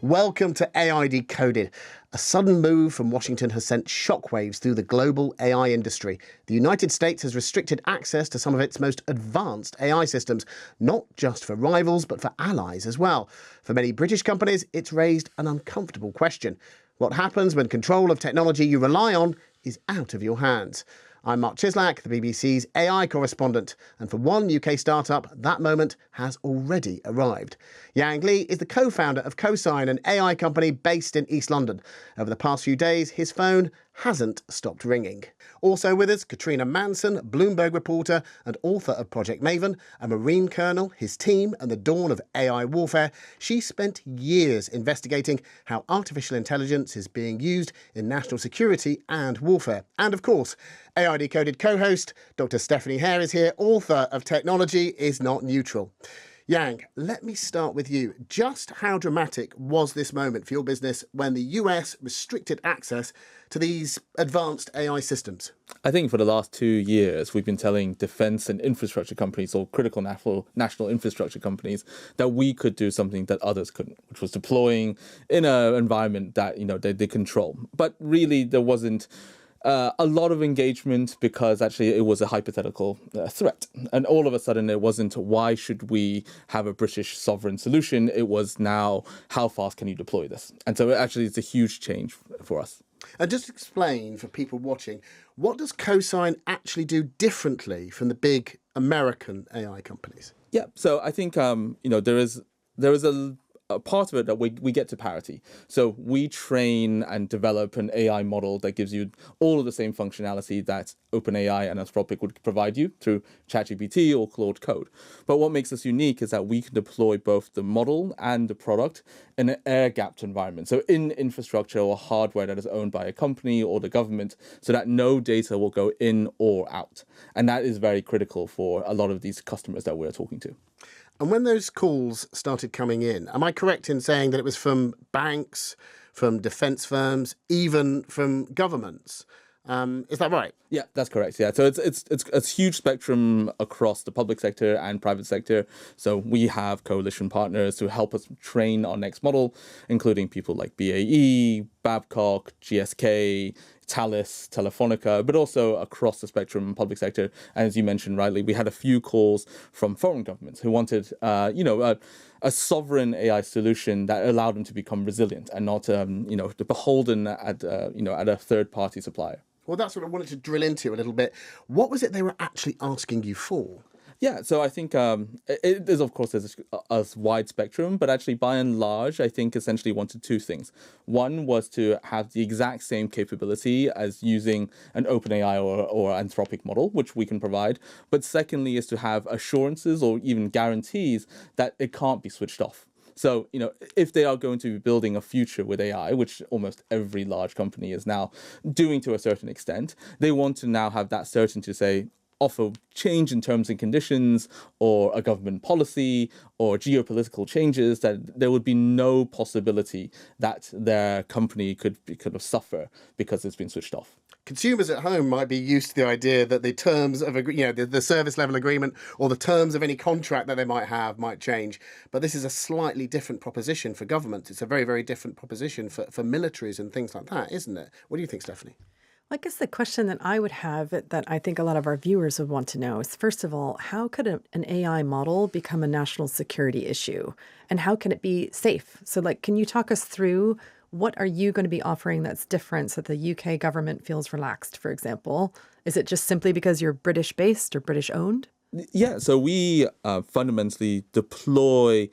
Welcome to AI Decoded. A sudden move from Washington has sent shockwaves through the global AI industry. The United States has restricted access to some of its most advanced AI systems, not just for rivals, but for allies as well. For many British companies, it's raised an uncomfortable question. What happens when control of technology you rely on is out of your hands? I'm Marc Cieslak, the BBC's AI correspondent, and for one UK startup, that moment has already arrived. Yang Li is the co-founder of Cosine, an AI company based in East London. Over the past few days, his phone hasn't stopped ringing. Also with us, Katrina Manson, Bloomberg reporter and author of Project Maven, a Marine colonel, his team and the dawn of AI warfare. She spent years investigating how artificial intelligence is being used in national security and warfare. And of course, AI Decoded co-host Dr. Stephanie Hare is here, author of Technology is Not Neutral. Yang, let me start with you. Just how dramatic was this moment for your business when the US restricted access to these advanced AI systems? I think for the last 2 years, we've been telling defense and infrastructure companies or critical national infrastructure companies that we could do something that others couldn't, which was deploying in an environment that, they control. But really, there wasn't a lot of engagement because actually it was a hypothetical threat. And all of a sudden it wasn't why should we have a British sovereign solution? It was now how fast can you deploy this? And so actually it's a huge change for us. And just explain for people watching, what does Cosine actually do differently from the big American AI companies? Yeah, so I think there is a part of it that we get to parity. So we train and develop an AI model that gives you all of the same functionality that OpenAI and Anthropic would provide you through ChatGPT or Claude Code. But what makes us unique is that we can deploy both the model and the product in an air-gapped environment. So in infrastructure or hardware that is owned by a company or the government, so that no data will go in or out. And that is very critical for a lot of these customers that we're talking to. And when those calls started coming in, am I correct in saying that it was from banks, from defence firms, even from governments? Is that right? Yeah, that's correct. Yeah, so it's a huge spectrum across the public sector and private sector. So we have coalition partners to help us train our next model, including people like BAE, Babcock, GSK, Thales, Telefonica, but also across the spectrum public sector. And as you mentioned rightly, we had a few calls from foreign governments who wanted, a sovereign AI solution that allowed them to become resilient and not, beholden at a third-party supplier. Well, that's what I wanted to drill into a little bit. What was it they were actually asking you for? Yeah, so I think it is, of course, there's a wide spectrum, but actually, by and large, I think essentially wanted two things. One was to have the exact same capability as using an OpenAI or Anthropic model, which we can provide. But secondly, is to have assurances or even guarantees that it can't be switched off. So, if they are going to be building a future with AI, which almost every large company is now doing to a certain extent, they want to now have that certainty to say, offer change in terms and conditions or a government policy or geopolitical changes, that there would be no possibility that their company could suffer because it's been switched off. Consumers at home might be used to the idea that the terms of the service level agreement or the terms of any contract that they might have might change. But this is a slightly different proposition for governments. It's a very, very different proposition for militaries and things like that, isn't it? What do you think, Stephanie? I guess the question that I would have that I think a lot of our viewers would want to know is, first of all, how could an AI model become a national security issue? And how can it be safe? So, can you talk us through what are you going to be offering that's different so that the UK government feels relaxed, for example? Is it just simply because you're British-based or British-owned? Yeah, so we fundamentally deploy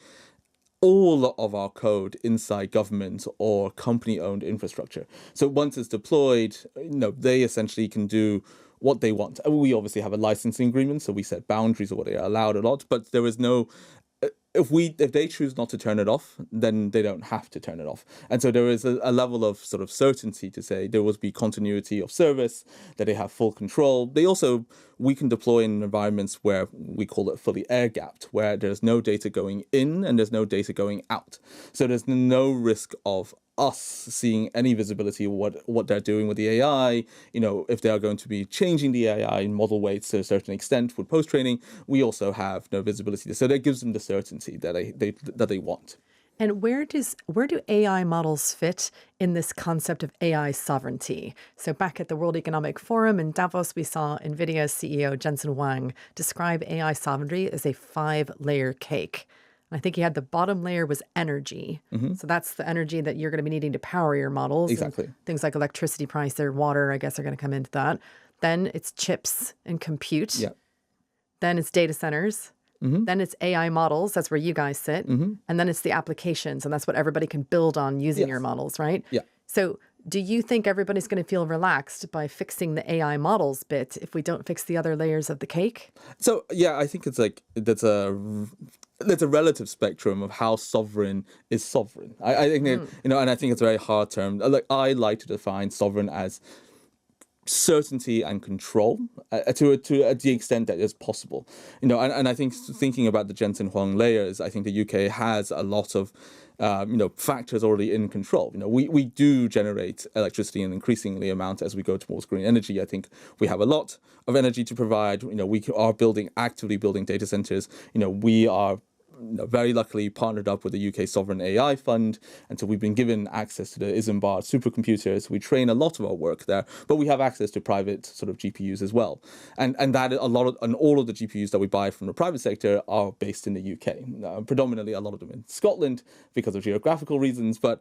all of our code inside government or company-owned infrastructure. So once it's deployed, they essentially can do what they want. We obviously have a licensing agreement, so we set boundaries of what they are allowed a lot, but there is no... If they choose not to turn it off, then they don't have to turn it off. And so there is a level of sort of certainty to say there will be continuity of service, that they have full control. We can deploy in environments where we call it fully air-gapped, where there's no data going in and there's no data going out. So there's no risk of us seeing any visibility of what they're doing with the AI. If they are going to be changing the AI in model weights to a certain extent with post-training, we also have no visibility. So that gives them the certainty that they want. And where do AI models fit in this concept of AI sovereignty? So back at the World Economic Forum in Davos, we saw NVIDIA CEO Jensen Huang describe AI sovereignty as a 5-layer cake. I think he had the bottom layer was energy. So that's the energy that you're going to be needing to power your models. Exactly. And things like electricity price or water, I guess, are going to come into that. Then it's chips and compute. Yeah. Then it's data centers. Then it's AI models. That's where you guys sit. And then it's the applications. And that's what everybody can build on using your models, right? Yeah. So do you think everybody's going to feel relaxed by fixing the AI models bit if we don't fix the other layers of the cake? So, yeah, I think it's like that's a relative spectrum of how sovereign is sovereign. I think, and I think it's a very hard term. Like, I like to define sovereign as certainty and control to the extent that is possible, and I think thinking about the Jensen Huang layers, I think the UK has a lot of factors already in control. We do generate electricity in increasingly amount as we go towards green energy. I think we have a lot of energy to provide. We are actively building data centers. We are very luckily partnered up with the UK Sovereign AI Fund, and so we've been given access to the Isambard supercomputers. We train a lot of our work there, but we have access to private sort of GPUs as well, and all of the GPUs that we buy from the private sector are based in the UK, predominantly a lot of them in Scotland because of geographical reasons. But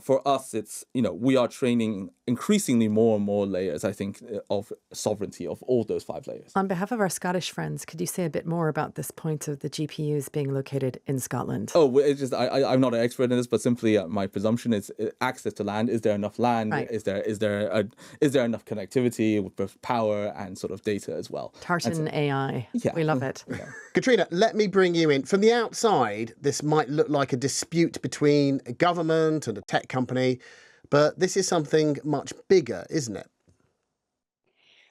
for us, it's we are training increasingly more and more layers, I think, of sovereignty of all those 5 layers. On behalf of our Scottish friends, could you say a bit more about this point of the GPUs being located in Scotland? Oh, it's just I'm not an expert in this, but simply my presumption is access to land. Is there enough land? Right. Is there enough connectivity with both power and sort of data as well? Tartan AI. Yeah. We love it. Yeah. Katrina, let me bring you in. From the outside, this might look like a dispute between a government and a tech company, but this is something much bigger, isn't it?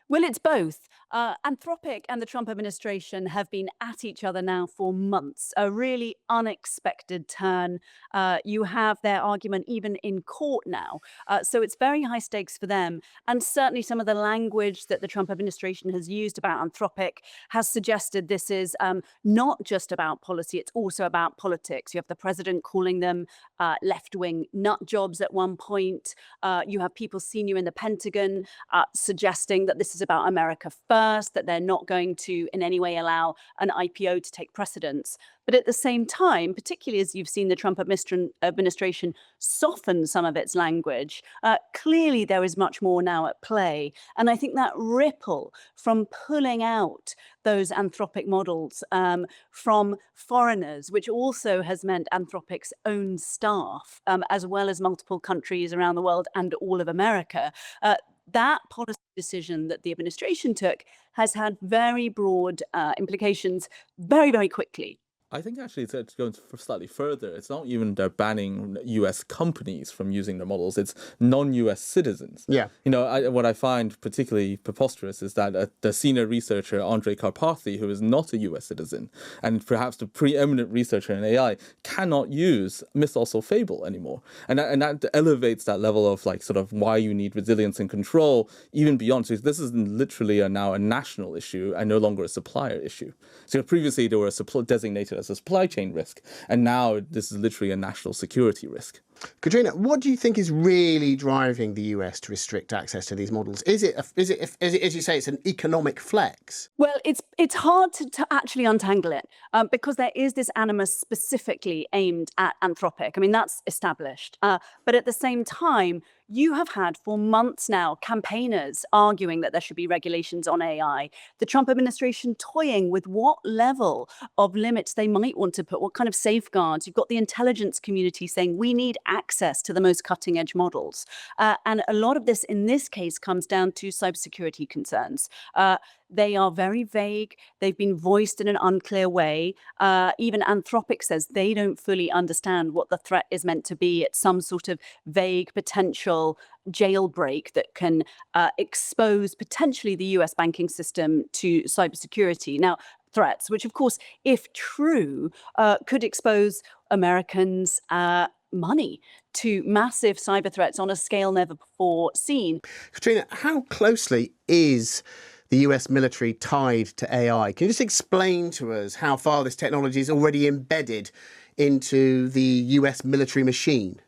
Well, it's both. Anthropic and the Trump administration have been at each other now for months, a really unexpected turn. You have their argument even in court now. So it's very high stakes for them. And certainly some of the language that the Trump administration has used about Anthropic has suggested this is not just about policy, it's also about politics. You have the president calling them left-wing nut jobs at one point. You have people senior in the Pentagon suggesting that this is about America first, that they're not going to in any way allow an IPO to take precedence. But at the same time, particularly as you've seen the Trump administration soften some of its language, clearly there is much more now at play. And I think that ripple from pulling out those Anthropic models from foreigners, which also has meant Anthropic's own staff, as well as multiple countries around the world and all of America, that policy decision that the administration took has had very broad implications very, very quickly. I think actually it's going slightly further. It's not even they're banning US companies from using their models. It's non-US citizens. Yeah. What I find particularly preposterous is that the senior researcher, Andrei Karpathy, who is not a US citizen, and perhaps the preeminent researcher in AI, cannot use Mythos or Fable anymore. And that elevates that level of like sort of why you need resilience and control even beyond. So this is literally now a national issue and no longer a supplier issue. So previously there were designated as a supply chain risk, and now this is literally a national security risk. Katrina, what do you think is really driving the US to restrict access to these models? Is it, as you say, it's an economic flex? Well, it's hard to actually untangle it because there is this animus specifically aimed at Anthropic. I mean, that's established. But at the same time, you have had for months now campaigners arguing that there should be regulations on AI, the Trump administration toying with what level of limits they might want to put, what kind of safeguards. You've got the intelligence community saying we need access to the most cutting edge models. And a lot of this in this case comes down to cybersecurity concerns. They are very vague. They've been voiced in an unclear way. Even Anthropic says they don't fully understand what the threat is meant to be. It's some sort of vague potential jailbreak that can expose potentially the US banking system to cybersecurity. Now, threats, which of course, if true, could expose Americans' money to massive cyber threats on a scale never before seen. Katrina, how closely is the US military tied to AI? Can you just explain to us how far this technology is already embedded into the US military machine?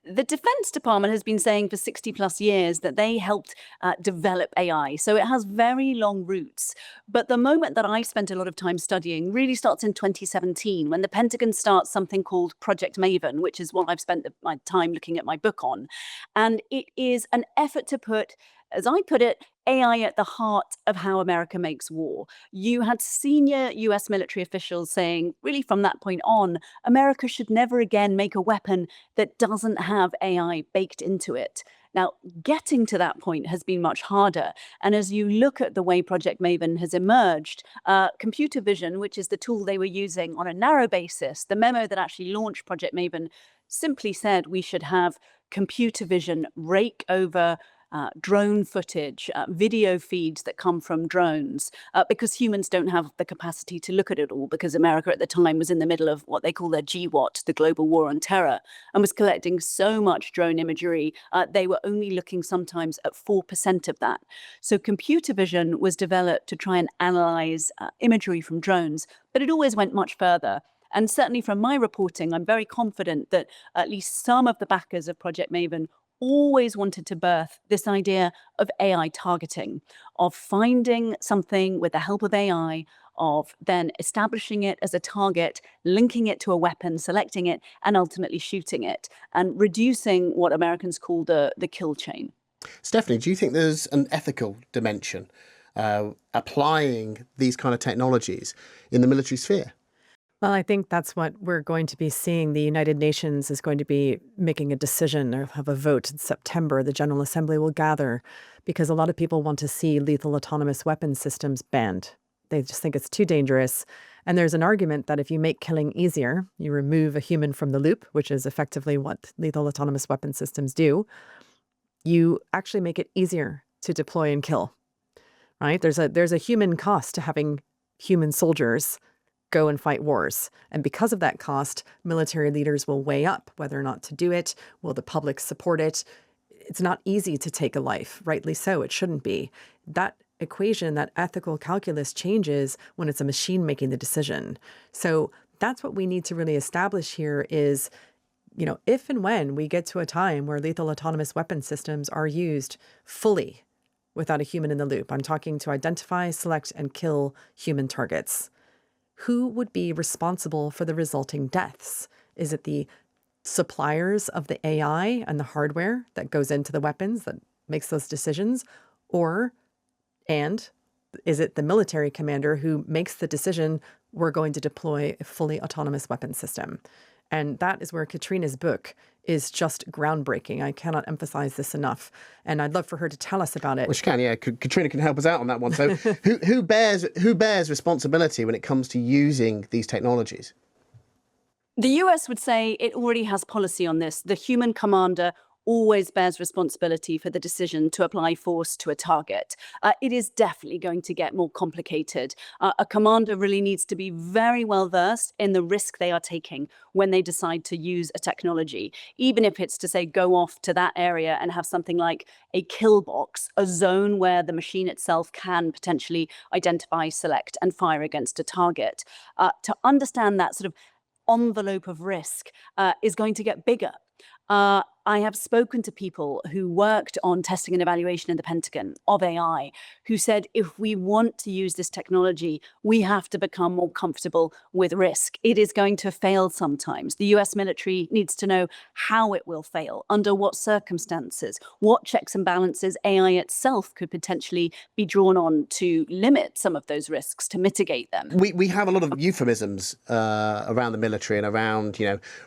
The Defense Department has been saying for 60 plus years that they helped develop AI. So it has very long roots. But the moment that I spent a lot of time studying really starts in 2017, when the Pentagon starts something called Project Maven, which is what I've spent my time looking at my book on. And it is an effort to put, as I put it, AI at the heart of how America makes war. You had senior US military officials saying, really from that point on, America should never again make a weapon that doesn't have AI baked into it. Now, getting to that point has been much harder. And as you look at the way Project Maven has emerged, computer vision, which is the tool they were using on a narrow basis, the memo that actually launched Project Maven simply said we should have computer vision rake over drone footage, video feeds that come from drones, because humans don't have the capacity to look at it all, because America at the time was in the middle of what they call their GWAT, the Global War on Terror, and was collecting so much drone imagery, they were only looking sometimes at 4% of that. So computer vision was developed to try and analyze imagery from drones, but it always went much further. And certainly from my reporting, I'm very confident that at least some of the backers of Project Maven always wanted to birth this idea of AI targeting, of finding something with the help of AI, of then establishing it as a target, linking it to a weapon, selecting it, and ultimately shooting it, and reducing what Americans call the kill chain. Stephanie, do you think there's an ethical dimension applying these kind of technologies in the military sphere? Well, I think that's what we're going to be seeing. The United Nations is going to be making a decision or have a vote in September. The General Assembly will gather because a lot of people want to see lethal autonomous weapon systems banned. They just think it's too dangerous. And there's an argument that if you make killing easier, you remove a human from the loop, which is effectively what lethal autonomous weapon systems do, you actually make it easier to deploy and kill, right? There's a human cost to having human soldiers go and fight wars. And because of that cost, military leaders will weigh up whether or not to do it. Will the public support it? It's not easy to take a life, rightly so. It shouldn't be. That equation, that ethical calculus changes when it's a machine making the decision. So that's what we need to really establish here is, if and when we get to a time where lethal autonomous weapon systems are used fully without a human in the loop, I'm talking to identify, select, and kill human targets. Who would be responsible for the resulting deaths? Is it the suppliers of the AI and the hardware that goes into the weapons that makes those decisions? And is it the military commander who makes the decision, we're going to deploy a fully autonomous weapon system? And that is where Katrina's book is just groundbreaking. I cannot emphasize this enough. And I'd love for her to tell us about it. Well, she can, yeah. Katrina can help us out on that one. So who bears responsibility when it comes to using these technologies? The US would say it already has policy on this. The human commander always bears responsibility for the decision to apply force to a target. It is definitely going to get more complicated. A commander really needs to be very well versed in the risk they are taking when they decide to use a technology, even if it's to say go off to that area and have something like a kill box, a zone where the machine itself can potentially identify, select, and fire against a target. To understand that sort of envelope of risk is going to get bigger. I have spoken to people who worked on testing and evaluation in the Pentagon of AI, who said, if we want to use this technology, we have to become more comfortable with risk. It is going to fail sometimes. The US military needs to know how it will fail, under what circumstances, what checks and balances AI itself could potentially be drawn on to limit some of those risks, to mitigate them. We have a lot of euphemisms around the military and around,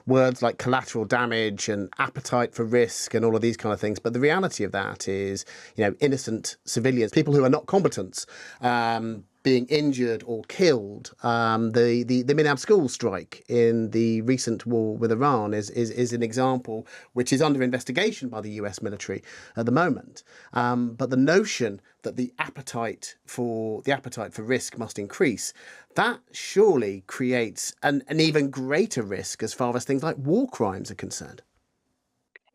words like collateral damage and appetite for risk and all of these kind of things. But the reality of that is, innocent civilians, people who are not combatants, being injured or killed. The Minab school strike in the recent war with Iran is an example which is under investigation by the US military at the moment. But the notion that the appetite for risk must increase, that surely creates an even greater risk as far as things like war crimes are concerned.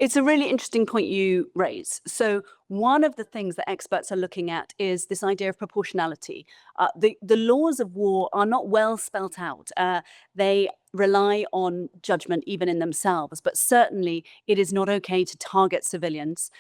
It's a really interesting point you raise. So one of the things that experts are looking at is this idea of proportionality. The laws of war are not well spelt out. They rely on judgment even in themselves, but certainly it is not okay to target civilians.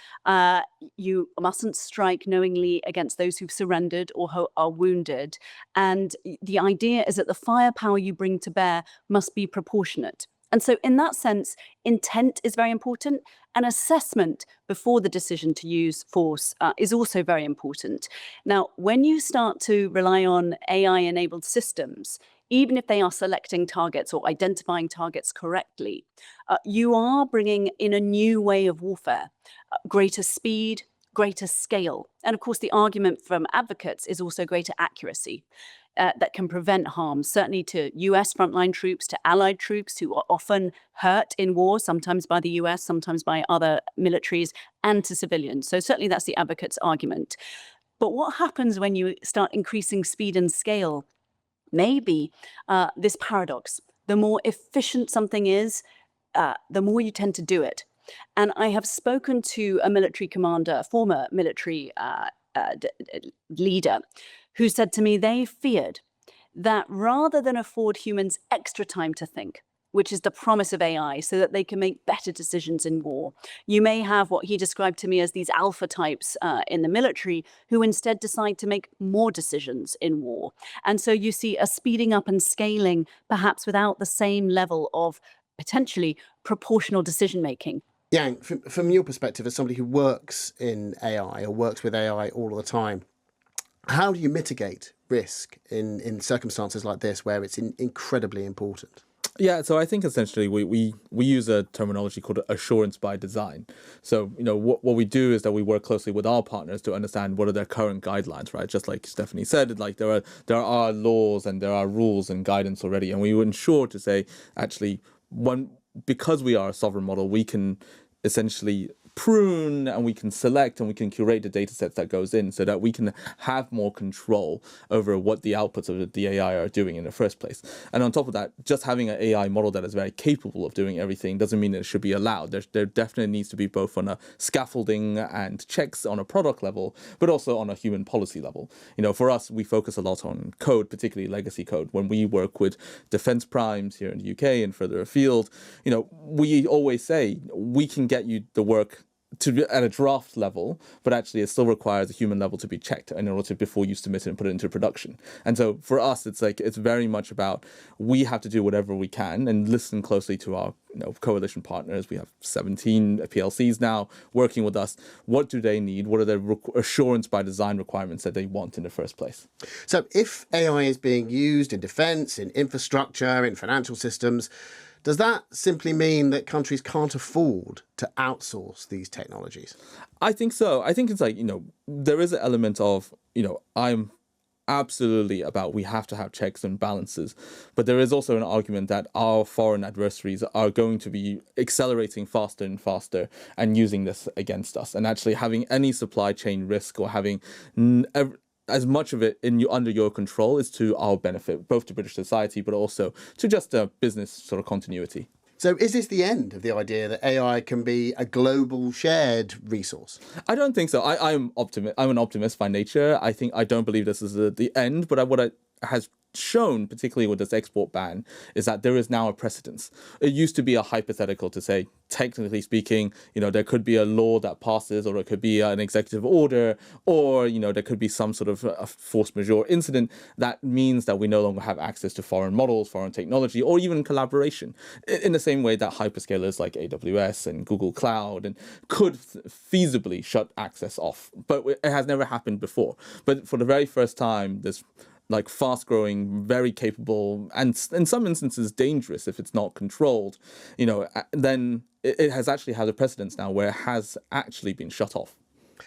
You mustn't strike knowingly against those who've surrendered or who are wounded. And the idea is that the firepower you bring to bear must be proportionate. And so, in that sense, intent is very important, and assessment before the decision to use force is also very important. Now, when you start to rely on AI-enabled systems, even if they are selecting targets or identifying targets correctly, you are bringing in a new way of warfare, greater speed, greater scale. And of course, the argument from advocates is also greater accuracy. That can prevent harm, certainly to US frontline troops, to allied troops who are often hurt in war, sometimes by the US, sometimes by other militaries, and to civilians. So certainly that's the advocate's argument. But what happens when you start increasing speed and scale? Maybe this paradox. The more efficient something is, the more you tend to do it. And I have spoken to a military commander, a former military leader, who said to me they feared that rather than afford humans extra time to think, which is the promise of AI, so that they can make better decisions in war, you may have what he described to me as these alpha types in the military who instead decide to make more decisions in war. And so you see a speeding up and scaling, perhaps without the same level of potentially proportional decision making. Yang, from your perspective as somebody who works in AI or works with AI all the time, how do you mitigate risk in circumstances like this where it's incredibly important? Yeah, so I think essentially we use a terminology called assurance by design. So, what we do is that we work closely with our partners to understand what are their current guidelines, right? Just like Stephanie said, like there are laws and there are rules and guidance already, and we ensure to say, actually, because we are a sovereign model, we can essentially prune and we can select and we can curate the data sets that goes in so that we can have more control over what the outputs of the AI are doing in the first place. And on top of that, just having an AI model that is very capable of doing everything doesn't mean that it should be allowed. There definitely needs to be both on a scaffolding and checks on a product level, but also on a human policy level. For us, we focus a lot on code, particularly legacy code. When we work with defense primes here in the UK and further afield, we always say we can get you the work at a draft level, but actually it still requires a human level to be checked in order to before you submit it and put it into production. And so for us, it's very much about we have to do whatever we can and listen closely to our coalition partners. We have 17 PLCs now working with us. What do they need? What are the assurance by design requirements that they want in the first place? So if AI is being used in defense, in infrastructure, in financial systems, does that simply mean that countries can't afford to outsource these technologies? I think so. I think it's like, there is an element of, I'm absolutely about we have to have checks and balances. But there is also an argument that our foreign adversaries are going to be accelerating faster and faster and using this against us. And actually having any supply chain risk or having as much of it under your control is to our benefit, both to British society, but also to just a business sort of continuity. So is this the end of the idea that AI can be a global shared resource? I don't think so. I'm an optimist by nature. I don't believe this is the end, but what has shown, particularly with this export ban, is that there is now a precedence. It used to be a hypothetical to say, technically speaking, there could be a law that passes, or it could be an executive order, or, there could be some sort of a force majeure incident that means that we no longer have access to foreign models, foreign technology, or even collaboration. In the same way that hyperscalers like AWS and Google Cloud could feasibly shut access off. But it has never happened before. But for the very first time, this like fast-growing, very capable, and in some instances dangerous if it's not controlled, then it has actually had a precedence now where it has actually been shut off.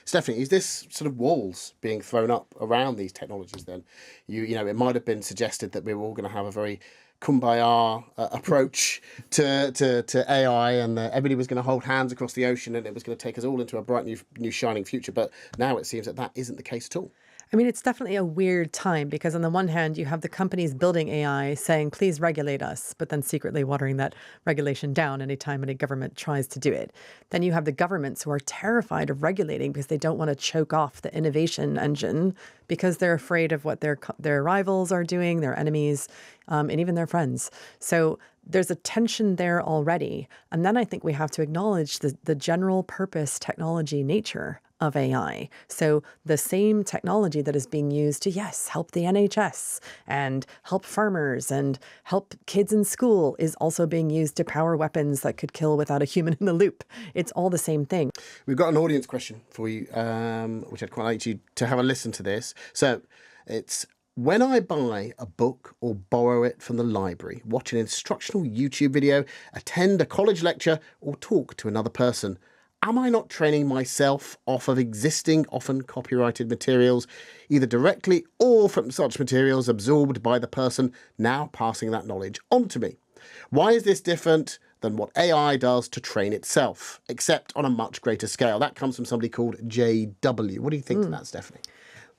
Stephanie, is this sort of walls being thrown up around these technologies then? It might have been suggested that we were all going to have a very kumbaya approach to AI, and everybody was going to hold hands across the ocean and it was going to take us all into a bright new shining future. But now it seems that isn't the case at all. I mean, it's definitely a weird time because on the one hand, you have the companies building AI saying, please regulate us, but then secretly watering that regulation down anytime any government tries to do it. Then you have the governments who are terrified of regulating because they don't want to choke off the innovation engine because they're afraid of what their rivals are doing, their enemies, and even their friends. So there's a tension there already. And then I think we have to acknowledge the general purpose technology nature of AI. So the same technology that is being used to, yes, help the NHS and help farmers and help kids in school is also being used to power weapons that could kill without a human in the loop. It's all the same thing. We've got an audience question for you, which I'd quite like you to have a listen to this. So it's, when I buy a book or borrow it from the library, watch an instructional YouTube video, attend a college lecture, or talk to another person, am I not training myself off of existing, often copyrighted materials, either directly or from such materials absorbed by the person now passing that knowledge on to me? Why is this different than what AI does to train itself, except on a much greater scale? That comes from somebody called JW. What do you think of that, Stephanie?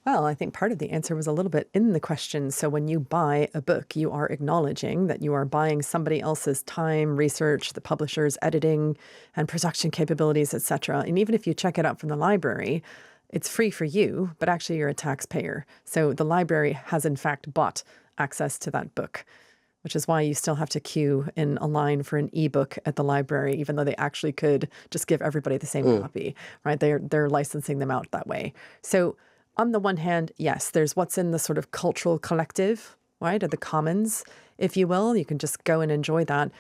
Well, I think part of the answer was a little bit in the question. So when you buy a book, you are acknowledging that you are buying somebody else's time, research, the publisher's editing and production capabilities, etc. And even if you check it out from the library, it's free for you, but actually you're a taxpayer. So the library has in fact bought access to that book, which is why you still have to queue in a line for an ebook at the library, even though they actually could just give everybody the same copy, right? They're licensing them out that way. So on the one hand, yes, there's what's in the sort of cultural collective, right, or the commons, if you will. You can just go and enjoy that.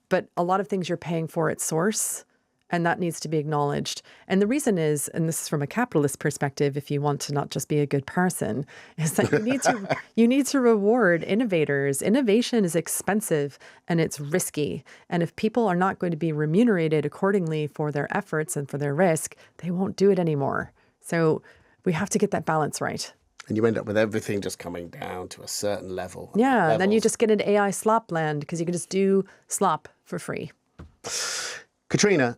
But a lot of things you're paying for at source, and that needs to be acknowledged. And the reason is, and this is from a capitalist perspective, if you want to not just be a good person, is that you need to reward innovators. Innovation is expensive and it's risky. And if people are not going to be remunerated accordingly for their efforts and for their risk, they won't do it anymore. So we have to get that balance right. And you end up with everything just coming down to a certain level. Yeah, and then you just get into AI slop land because you can just do slop for free. Katrina,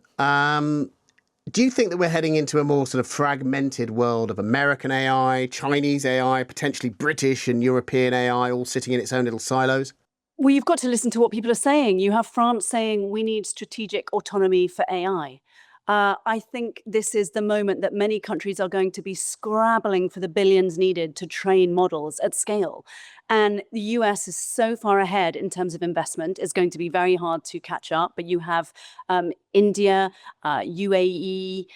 do you think that we're heading into a more sort of fragmented world of American AI, Chinese AI, potentially British and European AI, all sitting in its own little silos? Well, you've got to listen to what people are saying. You have France saying we need strategic autonomy for AI. I think this is the moment that many countries are going to be scrabbling for the billions needed to train models at scale. And the US is so far ahead in terms of investment, it's going to be very hard to catch up. But you have India, UAE,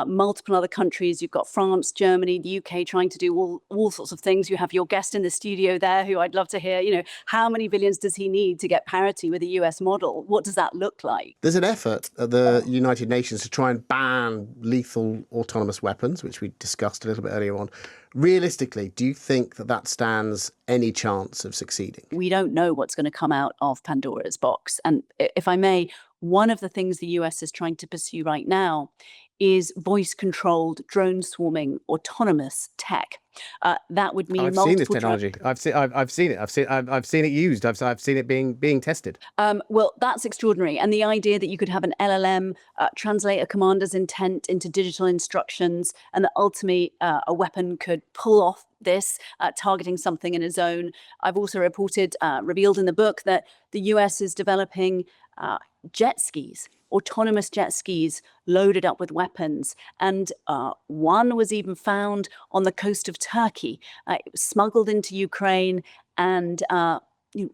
multiple other countries. You've got France, Germany, the UK trying to do all sorts of things. You have your guest in the studio there who I'd love to hear, how many billions does he need to get parity with the US model? What does that look like? There's an effort at the United Nations to try and ban lethal autonomous weapons, which we discussed a little bit earlier on. Realistically, do you think that that stands any chance of succeeding? We don't know what's going to come out of Pandora's box. And if I may, one of the things the US is trying to pursue right now is voice-controlled, drone swarming, autonomous tech. That would mean I've seen this technology. I've seen it. I've seen it used. I've seen it being tested. Well, that's extraordinary. And the idea that you could have an LLM translate a commander's intent into digital instructions, and that ultimately a weapon could pull off this, targeting something in a zone. I've also revealed in the book that the US is developing jet skis, autonomous jet skis loaded up with weapons. And one was even found on the coast of Turkey. It was smuggled into Ukraine and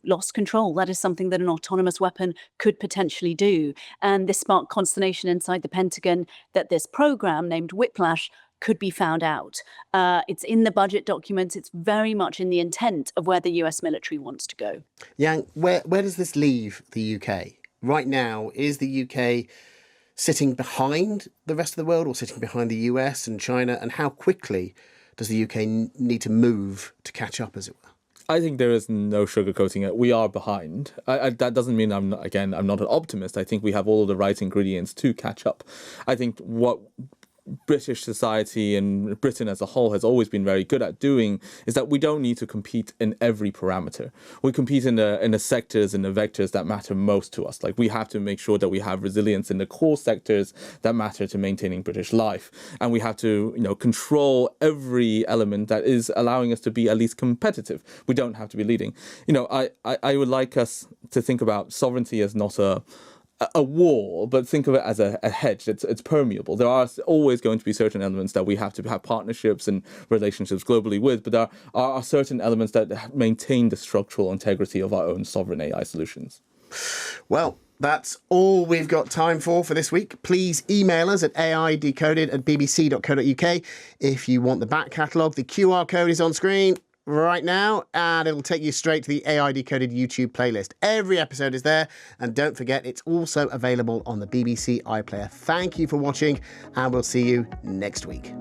lost control. That is something that an autonomous weapon could potentially do. And this sparked consternation inside the Pentagon that this program named Whiplash could be found out. It's in the budget documents. It's very much in the intent of where the US military wants to go. Yang, where does this leave the UK? Right now, is the UK sitting behind the rest of the world or sitting behind the US and China? And how quickly does the UK need to move to catch up, as it were? I think there is no sugarcoating it. We are behind. That doesn't mean I'm not an optimist. I think we have all the right ingredients to catch up. I think what British society and Britain as a whole has always been very good at doing is that we don't need to compete in every parameter. We compete in the sectors and the vectors that matter most to us. Like, we have to make sure that we have resilience in the core sectors that matter to maintaining British life. And we have to, control every element that is allowing us to be at least competitive. We don't have to be leading. I would like us to think about sovereignty as not a wall, but think of it as a hedge. It's permeable. There are always going to be certain elements that we have to have partnerships and relationships globally with, but there are certain elements that maintain the structural integrity of our own sovereign AI solutions. Well, that's all we've got time for this week. Please email us at aidecoded@bbc.co.uk if you want the back catalogue. The QR code is on screen right now, and it'll take you straight to the AI Decoded YouTube playlist. Every episode is there, and don't forget, it's also available on the BBC iPlayer. Thank you for watching, and we'll see you next week.